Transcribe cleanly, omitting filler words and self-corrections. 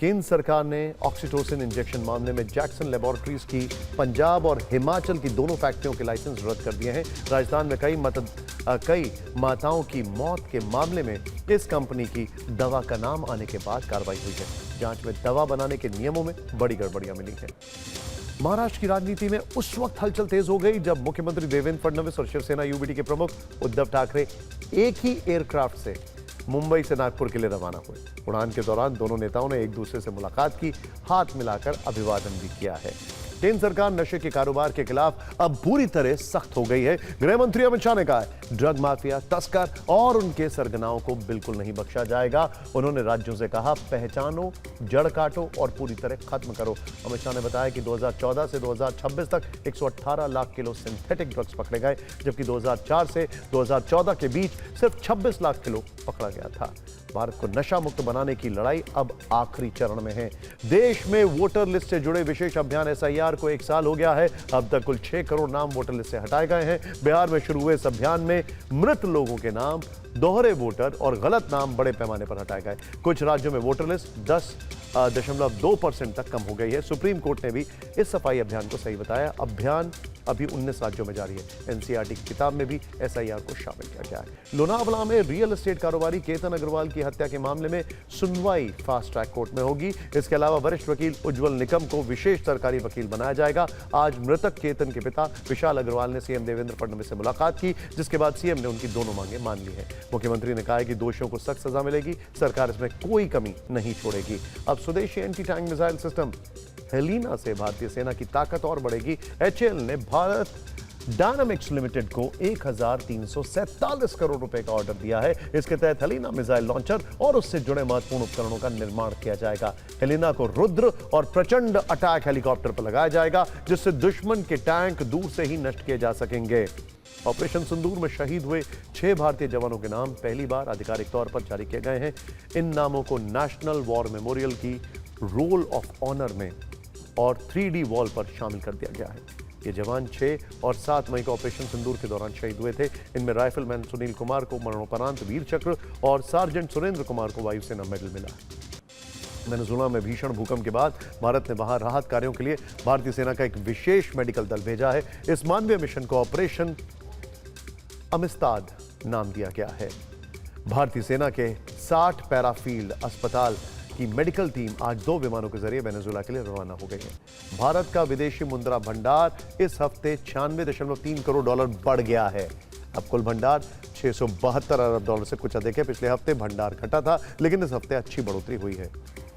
केंद्र सरकार ने ऑक्सीटोसिन इंजेक्शन मामले में जैक्सन लैबोरेटरीज की पंजाब और हिमाचल की दोनों फैक्ट्रियों के लाइसेंस रद्द कर दिए हैं। राजस्थान में कई माताओं की मौत के मामले में इस कंपनी की दवा का नाम आने के बाद कार्रवाई हुई है। जांच में दवा बनाने के नियमों में बड़ी गड़बड़ियां मिली हैं। महाराष्ट्र की राजनीति में उस वक्त हलचल तेज हो गई जब मुख्यमंत्री देवेंद्र फडणवीस और शिवसेना यूबीटी के प्रमुख उद्धव ठाकरे एक ही एयरक्राफ्ट से मुंबई से नागपुर के लिए रवाना हुए। उड़ान के दौरान दोनों नेताओं ने एक दूसरे से मुलाकात की, हाथ मिलाकर अभिवादन भी किया है। केंद्र सरकार नशे के कारोबार के खिलाफ अब पूरी तरह सख्त हो गई है। गृह मंत्री अमित शाह ने कहा है ड्रग माफिया, तस्कर और उनके सरगनाओं को बिल्कुल नहीं बख्शा जाएगा। उन्होंने राज्यों से कहा पहचानो, जड़ काटो और पूरी तरह खत्म करो। अमित शाह ने बताया कि 2014 से 2026 तक 118 लाख किलो सिंथेटिक ड्रग्स पकड़े गए, जबकि 2004 से 2014 के बीच सिर्फ 26 लाख किलो पकड़ा गया था। भारत को नशा मुक्त बनाने की लड़ाई अब आखिरी चरण में है। देश में वोटर लिस्ट से जुड़े विशेष अभियान एसआईआर को 1 साल हो गया है। अब तक कुल 6 करोड़ नाम वोटर लिस्ट से हटाए गए हैं। बिहार में शुरू हुए इस अभियान में मृत लोगों के नाम, दोहरे वोटर और गलत नाम बड़े पैमाने पर हटाए गए। कुछ राज्यों में वोटर लिस्ट 10.2% तक कम हो गई है। सुप्रीम कोर्ट ने भी इस सफाई अभियान को सही बताया। अभियान अभी 19 राज्यों में जारी है। एनसीईआरटी की किताब में भी एसआईआर को शामिल किया गया है। लोनावला में रियल एस्टेट कारोबारी केतन अग्रवाल की हत्या के मामले में सुनवाई फास्ट ट्रैक कोर्ट में होगी। इसके अलावा वरिष्ठ वकील उज्जवल निकम को विशेष सरकारी वकील बनाया जाएगा। आज मृतक केतन के पिता विशाल अग्रवाल ने सीएम देवेंद्र फडणवीस से मुलाकात की, जिसके बाद सीएम ने उनकी दोनों मांगे मान ली है। मुख्यमंत्री ने कहा है कि दोषियों को सख्त सजा मिलेगी, सरकार इसमें कोई कमी नहीं छोड़ेगी। अब स्वदेशी anti tank missile system Helina से भारतीय सेना की ताकत और बढ़ेगी। एचएएल ने भारत डायनामिक्स लिमिटेड को 1347 करोड़ रुपए का ऑर्डर दिया है। इसके तहत हेलिना मिसाइल लॉन्चर और उससे जुड़े महत्वपूर्ण उपकरणों का निर्माण किया जाएगा। हेलिना को रुद्र और प्रचंड अटैक हेलीकॉप्टर पर लगाया जाएगा, जिससे दुश्मन के टैंक दूर से ही नष्ट किए जा सकेंगे। ऑपरेशन सिंदूर में शहीद हुए 6 भारतीय जवानों के नाम पहली बार आधिकारिक तौर पर जारी किए गए हैं। इन नामों को नेशनल वॉर मेमोरियल की रोल ऑफ ऑनर में और 3D वॉल पर शामिल कर दिया गया है। ये जवान 6 और 7 मई को ऑपरेशन सिंदूर के दौरान शहीद हुए थे। इनमें राइफलमैन सुनील कुमार को मरणोपरांत वीर चक्र और सार्जेंट सुरेंद्र कुमार को वायुसेना मेडल मिला। वेनेजुएला में भीषण भूकंप के बाद भारत ने वहां राहत कार्यों के लिए भारतीय सेना का एक विशेष मेडिकल दल भेजा है। इस मानवीय मिशन को ऑपरेशन अमिस्ताद नाम दिया गया है। भारतीय सेना के 60 पैराफील्ड अस्पताल की मेडिकल टीम आज 2 विमानों के जरिए वेनेजुएला के लिए रवाना हो गई है। भारत का विदेशी मुद्रा भंडार इस हफ्ते $96.3 करोड़ बढ़ गया है। अब कुल भंडार $672 अरब से कुछ अधिक है। पिछले हफ्ते भंडार घटा था, लेकिन इस हफ्ते अच्छी बढ़ोतरी हुई है।